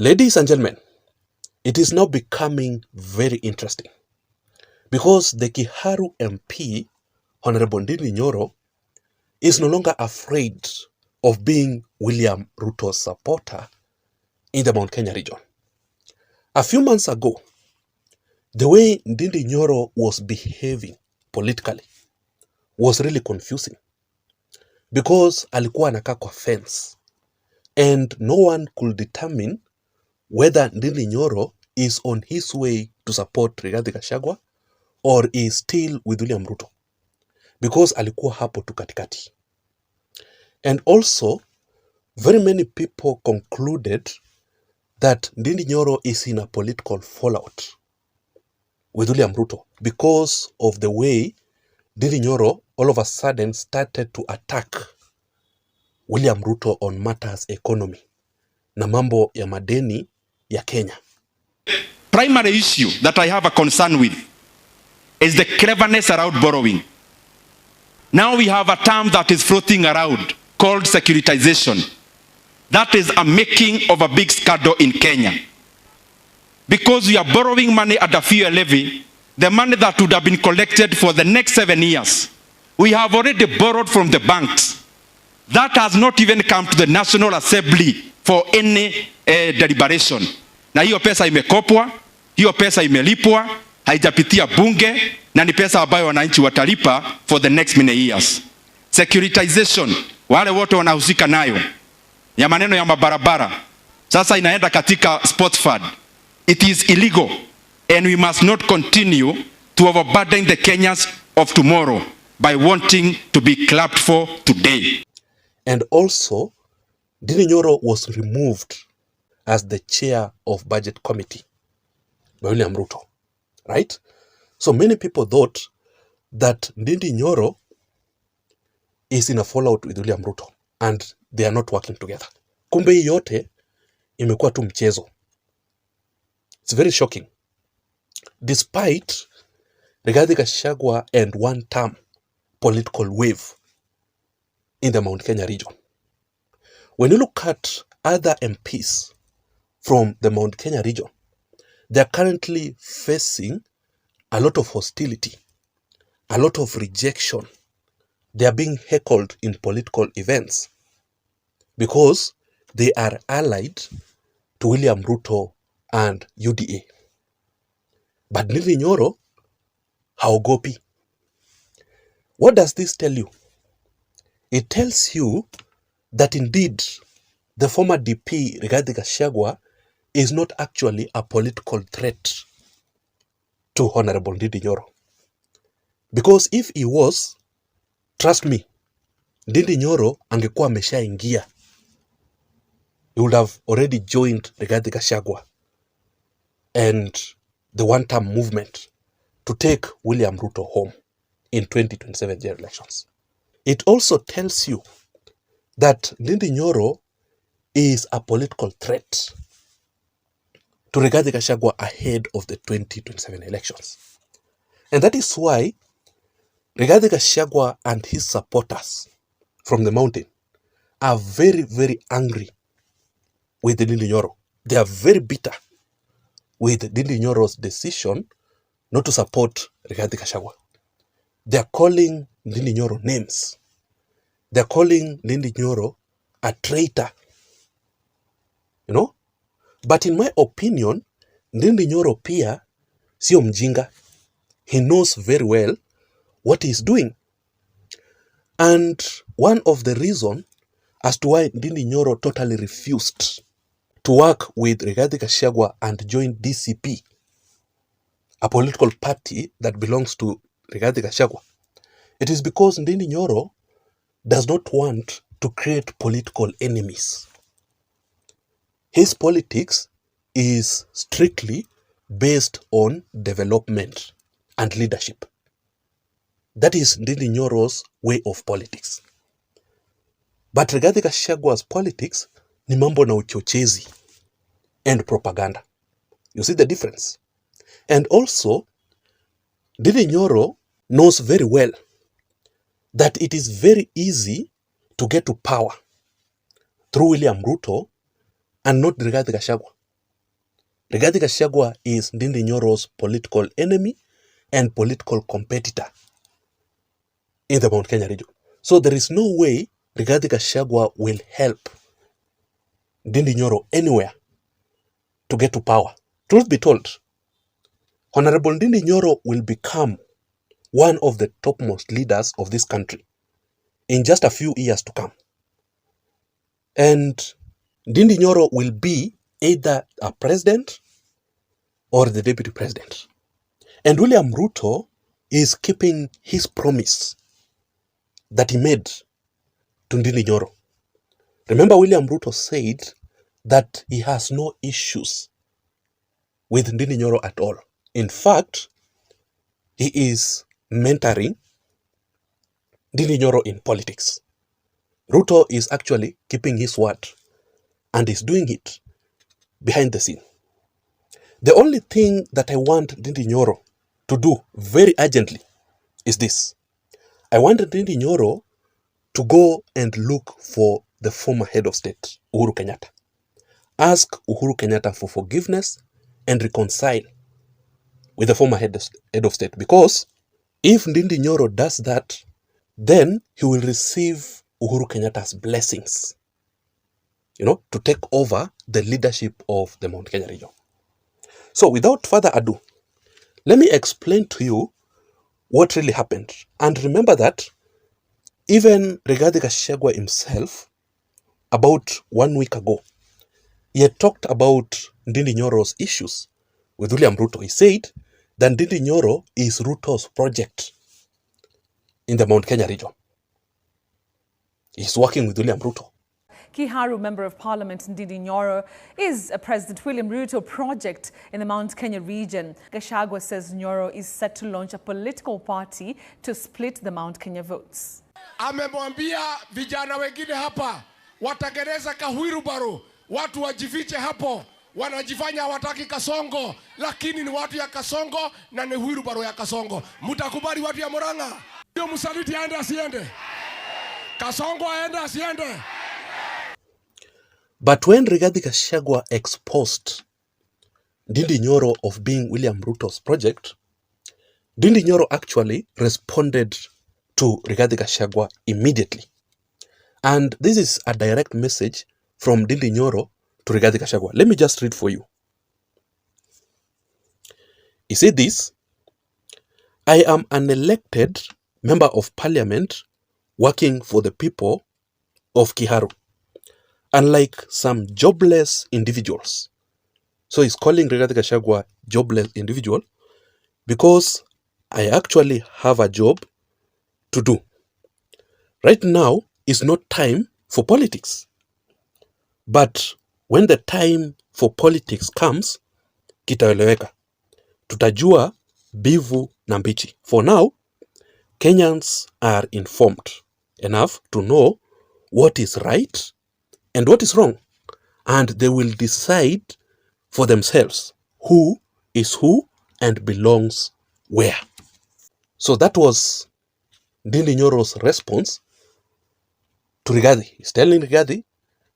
Ladies and gentlemen, it is now becoming very interesting because the Kiharu MP, Honorable Ndindi Nyoro, is no longer afraid of being William Ruto's supporter in the Mount Kenya region. A few months ago, the way Ndindi Nyoro was behaving politically was really confusing because alikuwa anakaa kwa fence and no one could determine whether Ndindi Nyoro is on his way to support Rigathi Gachagua or is still with William Ruto, because alikuwa hapo tu katikati. And also, very many people concluded that Ndindi Nyoro is in a political fallout with William Ruto because of the way Ndindi Nyoro all of a sudden started to attack William Ruto on matters economy na mambo ya madeni ya Kenya. Primary issue that I have a concern with is the cleverness around borrowing. Now we have a term that is floating around called securitization. That is a making of a big scandal in Kenya. Because we are borrowing money at the fuel levy, the money that would have been collected for the next 7 years, we have already borrowed from the banks. That has not even come to the National Assembly for any deliberation. Na hiyo pesa imekopwa, hiyo pesa imelipwa, haijapitia bunge, na ni pesa ambayo wananchi watalipa for the next many years. Securitization, wale wote wanahusika nayo, ya maneno ya mabarabara, sasa inaenda katika sports fund. It is illegal and we must not continue to overburden the Kenyans of tomorrow by wanting to be clapped for today. And also, Ndindi Nyoro was removed as the chair of budget committee by William Ruto, right? So many people thought that Ndindi Nyoro is in a fallout with William Ruto and they are not working together. Kumbe hii yote imekuwa tu mchezo. It's very shocking. Despite Rigathi Gachagua and one-term political wave in the Mount Kenya region. When you look at other MPs from the Mount Kenya region, they are currently facing a lot of hostility, a lot of rejection. They are being heckled in political events because they are allied to William Ruto and UDA. But Ndindi Nyoro haogopi. What does this tell you? It tells you that indeed the former DP Rigathi Gachagua is not actually a political threat to Honorable Ndindi Nyoro. Because if he was, trust me, Ndindi Nyoro angekuwa ameshaingia. He would have already joined Rigathi Gachagua and the one-term movement to take William Ruto home in 2027 general elections. It also tells you that Ndindi Nyoro is a political threat to Rigathi Gachagua ahead of the 2027 elections. And that is why Rigathi Gachagua and his supporters from the mountain are very, very angry with Ndindi Nyoro. They are very bitter with Ndindi Nyoro's decision not to support Rigathi Gachagua. They are calling Ndindi Nyoro names. They are calling Ndindi Nyoro a traitor. You know? But in my opinion, Ndindi Nyoro pia sio mjinga. He knows very well what he is doing. And one of the reasons as to why Ndindi Nyoro totally refused to work with Rigathi Gachagua and join DCP, a political party that belongs to Rigathi Gachagua, it is because Ndindi Nyoro does not want to create political enemies. His politics is strictly based on development and leadership. That is Ndindi Nyoro's way of politics. But Rigathi Gachagua's politics ni mambo na uchochezi and propaganda. You see the difference? And also, Ndindi Nyoro knows very well that it is very easy to get to power through William Ruto and not Rigathi Gachagua. Rigathi Gachagua is Ndindi Nyoro's political enemy and political competitor in the Mount Kenya region. So there is no way Rigathi Gachagua will help Ndindi Nyoro anywhere to get to power. Truth be told, Honorable Ndindi Nyoro will become one of the topmost leaders of this country in just a few years to come. And Ndindi Nyoro will be either a president or the deputy president. And William Ruto is keeping his promise that he made to Ndindi Nyoro. Remember, William Ruto said that he has no issues with Ndindi Nyoro at all. In fact, he is mentoring Ndindi Nyoro in politics. Ruto is actually keeping his word and is doing it behind the scene. The only thing that I want Ndindi Nyoro to do very urgently is this. I want Ndindi Nyoro to go and look for the former head of state, Uhuru Kenyatta. Ask Uhuru Kenyatta for forgiveness and reconcile with the former head of state. Because if Ndindi Nyoro does that, then he will receive Uhuru Kenyatta's blessings, to take over the leadership of the Mount Kenya region. So without further ado, let me explain to you what really happened. And remember that even Rigathi Gachagua himself, about 1 week ago, he had talked about Ndindi Nyoro's issues with William Ruto. He said that Ndindi Nyoro is Ruto's project in the Mount Kenya region. He's working with William Ruto. Kiharu Member of Parliament Ndindi Nyoro is a President William Ruto project in the Mount Kenya region. Gachagua says Nyoro is set to launch a political party to split the Mount Kenya votes. Amemwambia vijana wengine hapa watagereza kahwirubaru, watu wajifiche hapo, wanajifanya hawataki Kasongo, lakini ni watu ya Kasongo na ni hwirubaru ya Kasongo. Mtakubali watu ya Murang'a? Ndio msaliti aende asiende? Kasongo aende asiende? But when Rigathi Gachagua exposed Ndindi Nyoro of being William Ruto's project, Ndindi Nyoro actually responded to Rigathi Gachagua immediately. And this is a direct message from Ndindi Nyoro to Rigathi Gachagua. Let me just read for you. He said this: I am an elected member of parliament working for the people of Kiharu, unlike some jobless individuals. So he's calling Rigathi Gachagua jobless individual because I actually have a job to do. Right now is not time for politics. But when the time for politics comes, kitaeleweka. Tutajua bivu na mbichi. For now, Kenyans are informed enough to know what is right and what is wrong. And they will decide for themselves who is who and belongs where. So that was Ndindi Nyoro's response to Rigathi. He's telling Rigathi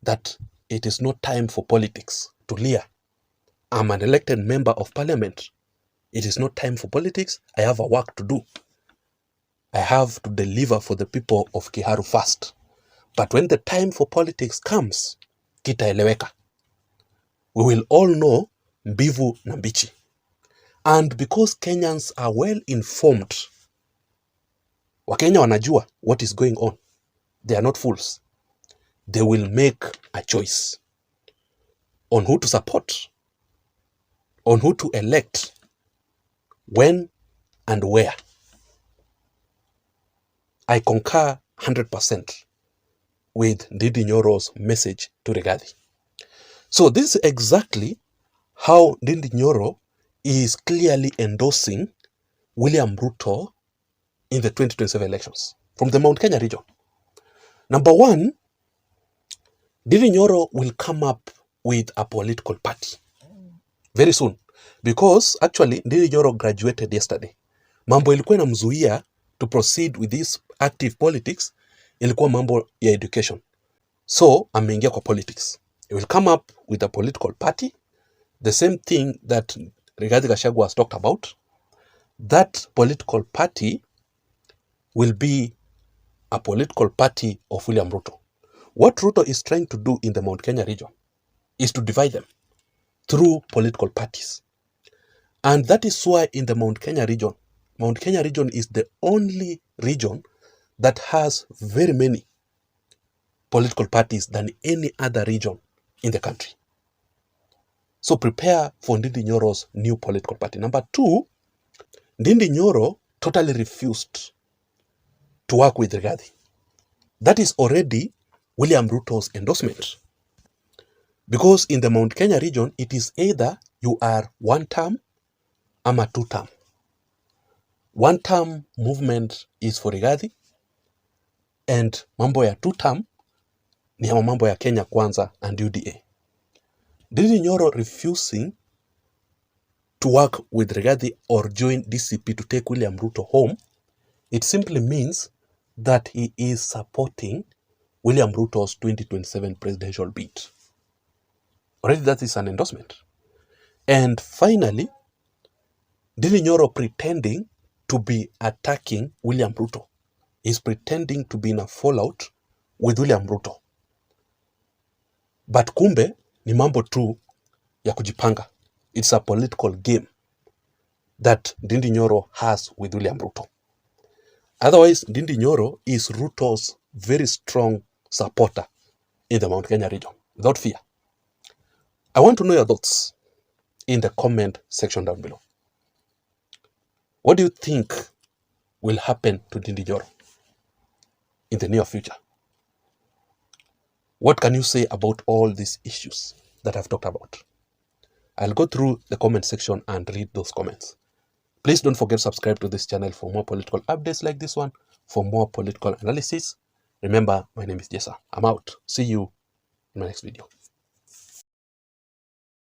that it is not time for politics. Tulia. I'm an elected member of parliament. It is not time for politics. I have a work to do. I have to deliver for the people of Kiharu first. But when the time for politics comes, kitaeleweka. We will all know mbivu na mbichi. And because Kenyans are well informed, Wakenya wanajua what is going on. They are not fools. They will make a choice on who to support, on who to elect, when and where. I concur 100% with Ndindi Nyoro's message to Rigathi. So this is exactly how Ndindi Nyoro is clearly endorsing William Ruto in the 2027 elections from the Mount Kenya region. Number one, Ndindi Nyoro will come up with a political party very soon, because actually Ndindi Nyoro graduated yesterday. Mambo ilikuwa inamzuia to proceed with this active politics ilikuwa mambo ya education. So ameingia kwa politics. He will come up with a political party the same thing that Rigathi Gachagua has talked about, that political party will be a political party of William Ruto. What Ruto is trying to do in the Mount Kenya region is to divide them through political parties. And that is why in the Mount Kenya region is the only region that has very many political parties than any other region in the country. So prepare for Ndindi Nyoro's new political party. Number two, Ndindi Nyoro totally refused to work with Rigathi. That is already William Ruto's endorsement. Because in the Mount Kenya region, it is either you are one term or 2 term. One term movement is for Rigathi, and mambo ya 2 term ni ya mambo ya Kenya Kwanza and UDA. Ndindi Nyoro refusing to work with Rigathi or join DCP to take William Ruto home, it simply means that he is supporting William Ruto's 2027 presidential bid. Already that is an endorsement. And finally, Ndindi Nyoro pretending to be attacking William Ruto. Is pretending to be in a fallout with William Ruto. But kumbe ni mambo tu ya kujipanga. It's a political game that Ndindi Nyoro has with William Ruto. Otherwise, Ndindi Nyoro is Ruto's very strong supporter in the Mount Kenya region, without fear. I want to know your thoughts in the comment section down below. What do you think will happen to Ndindi Nyoro in the near future? What can you say about all these issues that I've talked about? I'll go through the comment section and read those comments. Please don't forget to subscribe to this channel for more political updates like this one, for more political analysis. Remember, my name is Jessa. I'm out. See you in my next video.